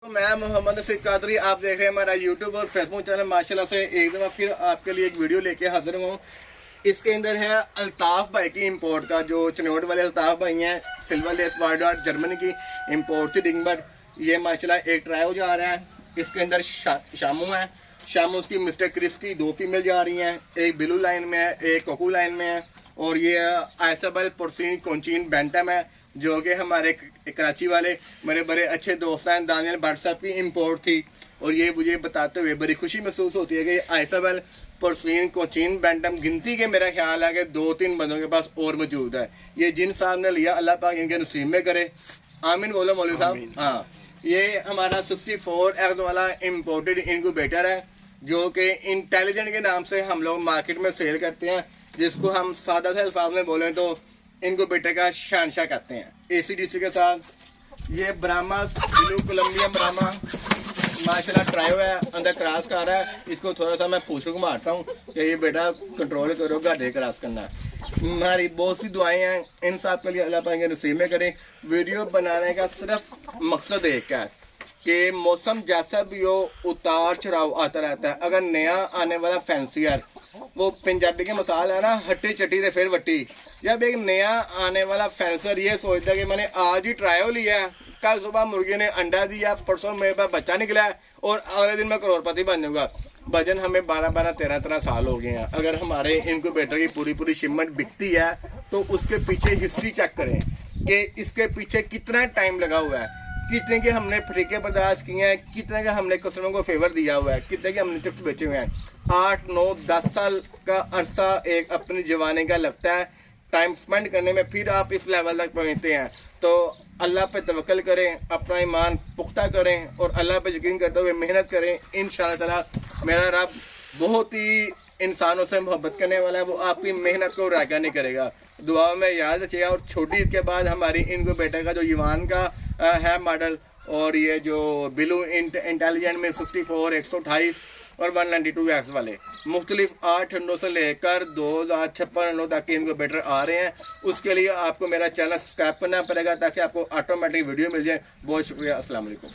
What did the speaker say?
तो मैं मोहम्मद असीफ कादरी, आप देख रहे हैं हमारा यूट्यूब और फेसबुक चैनल। माशाल्लाह से एक दफ़ा फिर आपके लिए एक वीडियो लेके हाजिर हूँ। इसके अंदर है अल्ताफ भाई की इंपोर्ट का, जो चनोट वाले अल्ताफ भाई हैं, silver less wide art Germany की इंपोर्ट थी डिंगबर्ड। ये माशाल्लाह एक ट्रायो जा रहा है। इसके अंदर शामू है। शामू की मिस्टर क्रिस की 2 फीमेल जा रही हैं, एक ब्लू लाइन में है, एक कोकू लाइन में है। और ये आइसाबेल पोर्सिन कोंचीन बैंटम है, जो कि हमारे कराची वाले मेरे बड़े अच्छे दोस्त हैं दानियल भट्ट साहब की इंपोर्ट थी। और ये मुझे बताते हुए बड़ी खुशी महसूस होती है कि आइसाबेल पोर्सिन कोचीन बैंटम गिनती के मेरा ख्याल है कि 2-3 बंदों के पास और मौजूद है। ये जिन साहब ने लिया अल्लाह पाक इनके नसीब में करे, आमीन बोलो मौलवी साहब। हाँ, ये हमारा 64 एक्स वाला इम्पोर्टेड इनक्यूबेटर है, जो कि इंटेलिजेंट के नाम से हम लोग मार्केट में सेल करते हैं, जिसको हम सादा से अल्फाज में बोलें तो इनक्यूबेटर का शहंशाह कहते हैं। ACDC के साथ ये ब्राह्मा ब्लू कोलंबियन ब्राह्मा माशाल्लाह ट्रायो है, अंदर क्रॉस कर रहा है। इसको थोड़ा सा मैं पूछो मारता हूँ कि ये बेटा कंट्रोल करो, गाढ़े क्रॉस करना है। हमारी बहुत सी दुआएं हैं इन सब के लिए, अल्लाह पाक नसीब में करे। वीडियो बनाने का सिर्फ मकसद एक है कि मौसम जैसा भी हो, उतार चढ़ाव आता रहता है। अगर नया आने वाला फैंसियर, वो पंजाबी की मिसाल है ना, हट्टी चट्टी से फिर वट्टी। जब एक नया आने वाला फैंसर ये सोचता है कि मैंने आज ही ट्रायो लिया है, कल सुबह मुर्गी ने अंडा दिया, परसों मेरे पास बच्चा निकला है और अगले दिन मैं करोड़पति बन जाऊंगा। वजन हमें 12-12, 13-13 साल हो गए हैं। अगर हमारे इनक्यूबेटर की पूरी शिपमेंट बिकती है तो उसके पीछे हिस्ट्री चेक करें कि इसके पीछे कितना टाइम लगा हुआ है, कितने के हमने फ्रीके बर्दाश्त किए हैं, कितने का हमने कस्टमर को फेवर दिया हुआ है, कितने के हमने चिप्स बेचे हुए हैं। 8, 9, 10 साल का अरसा एक अपनी जवानी का लगता है टाइम स्पेंड करने में, फिर आप इस लेवल तक पहुंचते हैं। तो अल्लाह पे तवक्कल करें, अपना ईमान पुख्ता करें और अल्लाह पे यकीन करते हुए मेहनत करें। इंशाअल्लाह ताला मेरा रब बहुत ही इंसानों से मोहब्बत करने वाला है, वो आपकी मेहनत को रायगा नहीं करेगा। दुआ में याद रखिएगा। और छोटी ईद के बाद हमारी इनक्यूबेटर का जो युवान का है मॉडल, और ये जो ब्लू इंटेलिजेंट में 64, 128 और 192X वाले मुख्तलिफ 8 अंडों से लेकर 2056 अंडों तक के इनक्यूबेटर आ रहे हैं। उसके लिए आपको मेरा चैनल सब्सक्राइब करना पड़ेगा ताकि आपको ऑटोमेटिक वीडियो मिल जाए। बहुत शुक्रिया, अस्सलाम वालेकुम।